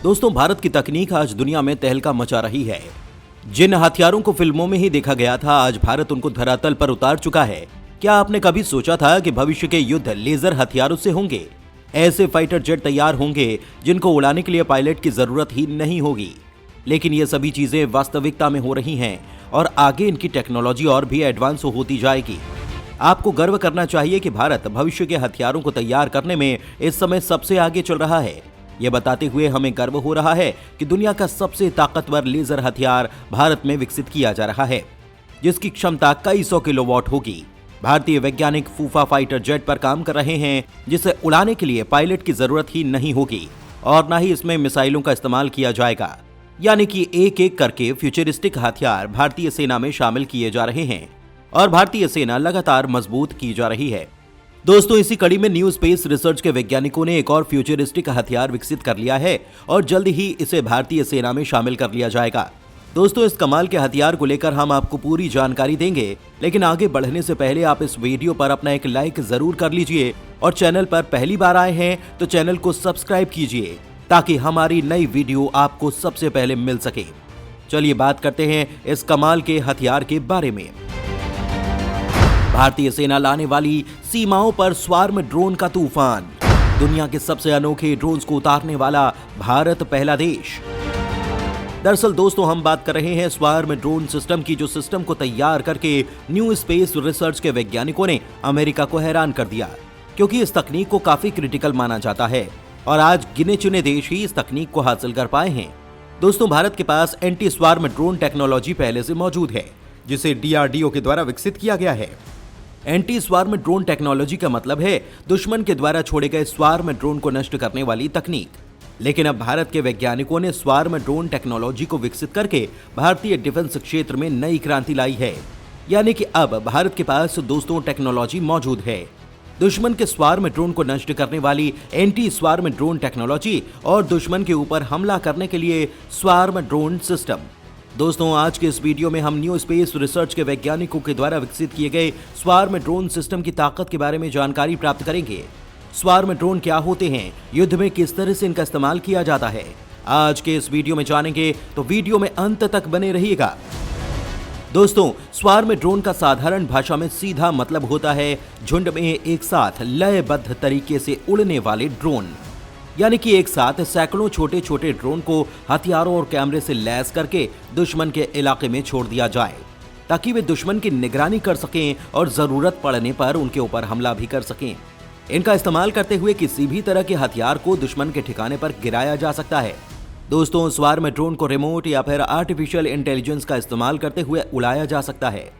दोस्तों, भारत की तकनीक आज दुनिया में तहलका मचा रही है। जिन हथियारों को फिल्मों में ही देखा गया था, आज भारत उनको धरातल पर उतार चुका है। क्या आपने कभी सोचा था कि भविष्य के युद्ध लेजर हथियारों से होंगे? ऐसे फाइटर जेट तैयार होंगे जिनको उड़ाने के लिए पायलट की जरूरत ही नहीं होगी। लेकिन ये सभी चीजें वास्तविकता में हो रही हैं और आगे इनकी टेक्नोलॉजी और भी एडवांस होती जाएगी। आपको गर्व करना चाहिए कि भारत भविष्य के हथियारों को तैयार करने में इस समय सबसे आगे चल रहा है। ये बताते हुए हमें गर्व हो रहा है कि दुनिया का सबसे ताकतवर लेजर हथियार भारत में विकसित किया जा रहा है, जिसकी क्षमता कई 100 किलोवाट होगी। भारतीय वैज्ञानिक फूफा फाइटर जेट पर काम कर रहे हैं, जिसे उड़ाने के लिए पायलट की जरूरत ही नहीं होगी और न ही इसमें मिसाइलों का इस्तेमाल किया जाएगा। यानी कि एक एक करके फ्यूचरिस्टिक हथियार भारतीय सेना में शामिल किए जा रहे हैं और भारतीय सेना लगातार मजबूत की जा रही है। दोस्तों, इसी कड़ी में न्यू स्पेस रिसर्च के वैज्ञानिकों ने एक और फ्यूचरिस्टिक हथियार विकसित कर लिया है और जल्द ही इसे भारतीय सेना में शामिल कर लिया जाएगा। दोस्तों, इस कमाल के हथियार को लेकर हम आपको पूरी जानकारी देंगे, लेकिन आगे बढ़ने से पहले आप इस वीडियो पर अपना एक लाइक जरूर कर लीजिए और चैनल पर पहली बार आए हैं तो चैनल को सब्सक्राइब कीजिए ताकि हमारी नई वीडियो आपको सबसे पहले मिल सके। चलिए बात करते हैं इस कमाल के हथियार के बारे में। भारतीय सेना लाने वाली सीमाओं पर स्वार्म ड्रोन का तूफान। दुनिया के सबसे अनोखे ड्रोन्स को उतारने वाला भारत पहला देश। दरअसल दोस्तों, हम बात कर रहे हैं स्वार्म ड्रोन सिस्टम की, जो सिस्टम को तैयार करके न्यू स्पेस रिसर्च के वैज्ञानिकों ने अमेरिका को हैरान कर दिया, क्योंकि इस तकनीक को काफी क्रिटिकल माना जाता है और आज गिने चुने देश ही इस तकनीक को हासिल कर पाए हैं। दोस्तों, भारत के पास एंटी स्वार्म ड्रोन टेक्नोलॉजी पहले से मौजूद है, जिसे DRDO के द्वारा विकसित किया गया है। एंटी स्वार्म ड्रोन टेक्नोलॉजी का मतलब है दुश्मन के द्वारा छोड़े गए स्वार्म ड्रोन को नष्ट करने वाली तकनीक। लेकिन अब भारत के वैज्ञानिकों ने स्वार्म ड्रोन टेक्नोलॉजी को विकसित करके भारतीय डिफेंस क्षेत्र में नई क्रांति लाई है। यानी कि अब भारत के पास दोस्तों टेक्नोलॉजी मौजूद है, दुश्मन के स्वार्म ड्रोन को नष्ट करने वाली एंटी स्वार्म ड्रोन टेक्नोलॉजी और दुश्मन के ऊपर हमला करने के लिए स्वार्म ड्रोन सिस्टम। दोस्तों, आज के इस वीडियो में हम न्यू स्पेस रिसर्च के वैज्ञानिकों के द्वारा विकसित किए गए स्वार्म ड्रोन सिस्टम की ताकत के बारे में जानकारी प्राप्त करेंगे। स्वार्म ड्रोन क्या होते हैं, युद्ध में किस तरह से इनका इस्तेमाल किया जाता है, आज के इस वीडियो में जानेंगे, तो वीडियो में अंत तक बने रहिएगा। दोस्तों, स्वार्म ड्रोन का साधारण भाषा में सीधा मतलब होता है झुंड में एक साथ लयबद्ध तरीके से उड़ने वाले ड्रोन। यानी कि एक साथ सैकड़ों छोटे छोटे ड्रोन को हथियारों और कैमरे से लैस करके दुश्मन के इलाके में छोड़ दिया जाए, ताकि वे दुश्मन की निगरानी कर सकें और जरूरत पड़ने पर उनके ऊपर हमला भी कर सकें। इनका इस्तेमाल करते हुए किसी भी तरह के हथियार को दुश्मन के ठिकाने पर गिराया जा सकता है। दोस्तों, स्वार्म ड्रोन को रिमोट या फिर आर्टिफिशियल इंटेलिजेंस का इस्तेमाल करते हुए उड़ाया जा सकता है।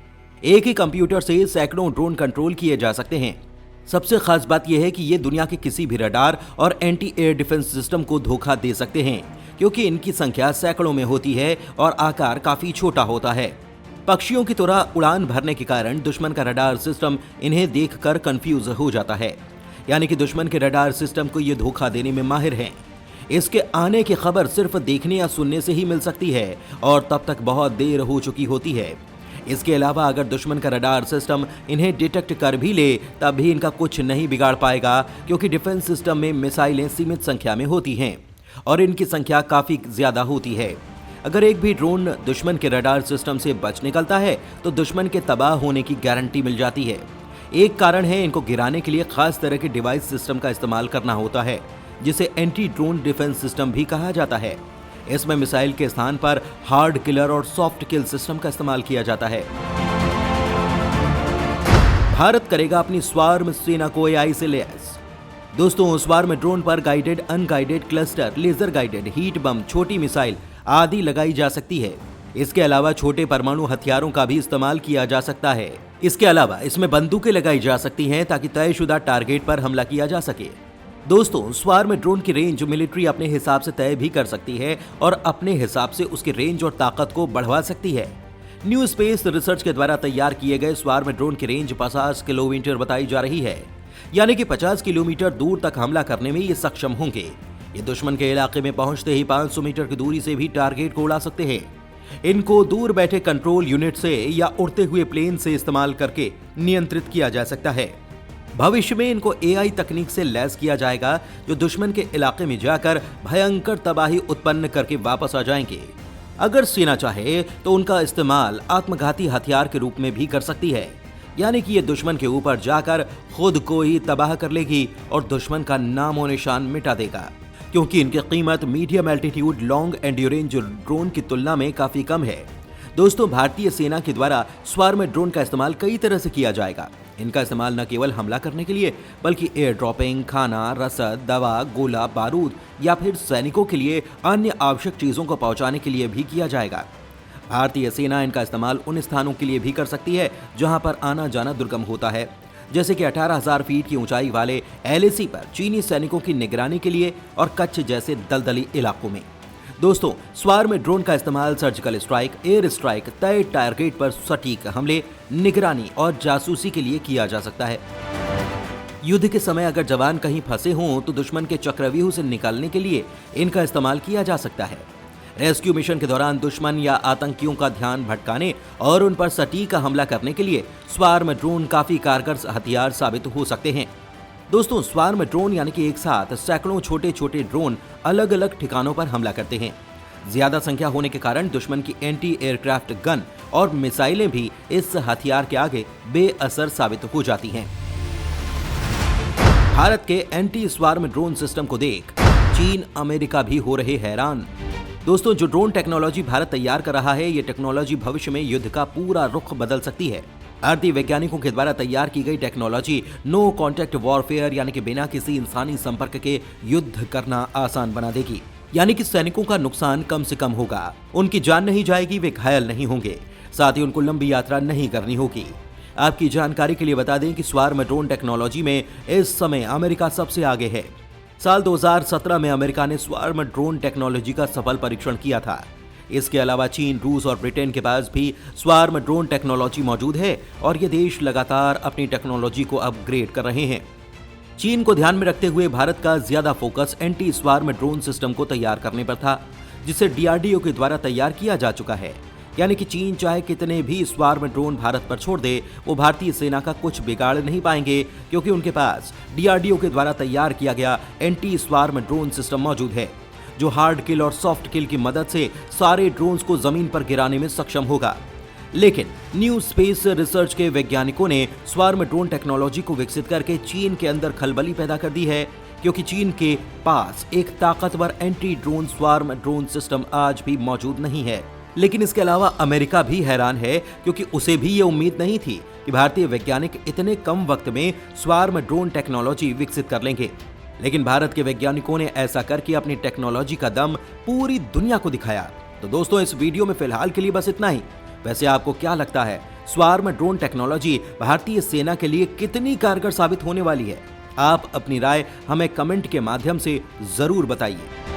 एक ही कंप्यूटर से सैकड़ों ड्रोन कंट्रोल किए जा सकते हैं। सबसे खास बात यह है कि ये दुनिया के किसी भी रडार और एंटी एयर डिफेंस सिस्टम को धोखा दे सकते हैं, क्योंकि इनकी संख्या सैकड़ों में होती है और आकार काफी छोटा होता है। पक्षियों की तरह उड़ान भरने के कारण दुश्मन का रडार सिस्टम इन्हें देखकर कंफ्यूज हो जाता है। यानी कि दुश्मन के रडार सिस्टम को ये धोखा देने में माहिर हैं। इसके आने की खबर सिर्फ देखने या सुनने से ही मिल सकती है और तब तक बहुत देर हो चुकी होती है। इसके अलावा अगर दुश्मन का रडार सिस्टम इन्हें डिटेक्ट कर भी ले, तब भी इनका कुछ नहीं बिगाड़ पाएगा, क्योंकि डिफेंस सिस्टम में मिसाइलें सीमित संख्या में होती हैं और इनकी संख्या काफी ज्यादा होती है। अगर एक भी ड्रोन दुश्मन के रडार सिस्टम से बच निकलता है तो दुश्मन के तबाह होने की गारंटी मिल जाती है। एक कारण है इनको गिराने के लिए खास तरह के डिवाइस सिस्टम का इस्तेमाल करना होता है, जिसे एंटी ड्रोन डिफेंस सिस्टम भी कहा जाता है। इसमें मिसाइल के स्थान पर हार्ड किलर और सॉफ्ट किल सिस्टम का इस्तेमाल किया जाता है। भारत करेगा अपनी स्वार्म सेना को AI से लैस। दोस्तों, स्वार्म ड्रोन पर guided, unguided cluster, laser guided, heat bomb, छोटी मिसाइल आदि लगाई जा सकती है। इसके अलावा छोटे परमाणु हथियारों का भी इस्तेमाल किया जा सकता है। इसके अलावा इसमें बंदूकें लगाई जा सकती हैं ताकि तयशुदा टारगेट पर हमला किया जा सके। दोस्तों, स्वार्म ड्रोन की रेंज मिलिट्री अपने हिसाब से तय भी कर सकती है और अपने हिसाब से उसकी रेंज और ताकत को बढ़वा सकती है। न्यू स्पेस रिसर्च के द्वारा तैयार किए गए स्वार्म ड्रोन की रेंज 50 किलोमीटर बताई जा रही है। यानी कि 50 किलोमीटर दूर तक हमला करने में ये सक्षम होंगे। ये दुश्मन के इलाके में पहुंचते ही 500 मीटर की दूरी से भी टारगेट को उड़ा सकते हैं। इनको दूर बैठे कंट्रोल यूनिट से या उड़ते हुए प्लेन से इस्तेमाल करके नियंत्रित किया जा सकता है। भविष्य में इनको एआई तकनीक से लैस किया जाएगा जो दुश्मन के इलाके में जाकर भयंकर तबाही उत्पन्न करके वापस आ जाएंगे। अगर सेना चाहे तो उनका इस्तेमाल आत्मघाती हथियार के रूप में भी कर सकती है, यानी कि ये दुश्मन के ऊपर जाकर खुद को ही तबाह कर लेगी और दुश्मन का नामो निशान मिटा देगा, क्योंकि इनकी कीमत मीडियम एल्टीट्यूड लॉन्ग एंड्योरेंज ड्रोन की तुलना में काफी कम है। दोस्तों, भारतीय सेना के द्वारा स्वार्म ड्रोन का इस्तेमाल कई तरह से किया जाएगा। इनका इस्तेमाल न केवल हमला करने के लिए बल्कि एयर ड्रॉपिंग, खाना, रसद, दवा, गोला बारूद या फिर सैनिकों के लिए अन्य आवश्यक चीजों को पहुंचाने के लिए भी किया जाएगा। भारतीय सेना इनका इस्तेमाल उन स्थानों के लिए भी कर सकती है जहां पर आना जाना दुर्गम होता है, जैसे कि 18,000 फीट की ऊंचाई वाले एलएसी पर चीनी सैनिकों की निगरानी के लिए और कच्छ जैसे दलदली इलाकों में। दोस्तों, स्वार्म ड्रोन का इस्तेमाल सर्जिकल स्ट्राइक, एयर स्ट्राइक, तय टारगेट पर सटीक हमले, निगरानी और जासूसी के लिए किया जा सकता है। युद्ध के समय अगर जवान कहीं फंसे हों तो दुश्मन के चक्रव्यूह से निकालने के लिए इनका इस्तेमाल किया जा सकता है। रेस्क्यू मिशन के दौरान दुश्मन या आतंकियों का ध्यान भटकाने और उन पर सटीक हमला करने के लिए स्वार्म ड्रोन काफी कारगर हथियार साबित हो सकते हैं। दोस्तों, स्वार्म ड्रोन यानी कि एक साथ सैकड़ों छोटे छोटे ड्रोन अलग अलग ठिकानों पर हमला करते हैं। ज्यादा संख्या होने के कारण दुश्मन की एंटी एयरक्राफ्ट गन और मिसाइलें भी इस हथियार के आगे बेअसर साबित हो जाती हैं। भारत के एंटी स्वार्म ड्रोन सिस्टम को देख चीन, अमेरिका भी हो रहे हैरान। दोस्तों, जो ड्रोन टेक्नोलॉजी भारत तैयार कर रहा है, ये टेक्नोलॉजी भविष्य में युद्ध का पूरा रुख बदल सकती है। भारतीय वैज्ञानिकों के द्वारा तैयार की गई टेक्नोलॉजी नो कॉन्टैक्ट वॉरफेयर यानी कि बिना किसी इंसानी संपर्क के युद्ध करना आसान बना देगी, यानी कि सैनिकों का नुकसान कम से कम होगा, उनकी जान नहीं जाएगी, वे घायल नहीं होंगे, साथ ही उनको लंबी यात्रा नहीं करनी होगी। आपकी जानकारी के लिए बता दें कि स्वार्म ड्रोन टेक्नोलॉजी में इस समय अमेरिका सबसे आगे है। साल 2017 में अमेरिका ने स्वार्म ड्रोन टेक्नोलॉजी का सफल परीक्षण किया था। इसके अलावा चीन, रूस और ब्रिटेन के पास भी स्वार्म ड्रोन टेक्नोलॉजी मौजूद है और ये देश लगातार अपनी टेक्नोलॉजी को अपग्रेड कर रहे हैं। चीन को ध्यान में रखते हुए भारत का ज्यादा focus anti swarm drone system को तैयार करने पर था, जिसे डीआरडीओ के द्वारा तैयार किया जा चुका है। यानी कि चीन चाहे कितने भी स्वार्म ड्रोन भारत पर छोड़ दे, वो भारतीय सेना का कुछ बिगाड़ नहीं पाएंगे, क्योंकि उनके पास डीआरडीओ के द्वारा तैयार किया गया एंटी स्वार्म ड्रोन सिस्टम मौजूद है, जो हार्ड किल और सॉफ्ट किल की मदद से सारे ड्रोन्स को जमीन पर गिराने में सक्षम होगा। लेकिन न्यू स्पेस रिसर्च के वैज्ञानिकों ने स्वार्म ड्रोन टेक्नोलॉजी को विकसित करके चीन के अंदर खलबली पैदा कर दी है, क्योंकि चीन के पास एक ताकतवर anti drone swarm drone system आज भी मौजूद नहीं है। लेकिन इसके अलावा अमेरिका भी हैरान है, क्योंकि उसे भी ये उम्मीद नहीं थी कि भारतीय वैज्ञानिक इतने कम वक्त में स्वार्म ड्रोन टेक्नोलॉजी विकसित कर लेंगे। लेकिन भारत के वैज्ञानिकों ने ऐसा करके अपनी टेक्नोलॉजी का दम पूरी दुनिया को दिखाया। तो दोस्तों, इस वीडियो में फिलहाल के लिए बस इतना ही। वैसे आपको क्या लगता है, स्वार्म ड्रोन टेक्नोलॉजी भारतीय सेना के लिए कितनी कारगर साबित होने वाली है? आप अपनी राय हमें कमेंट के माध्यम से जरूर बताइए।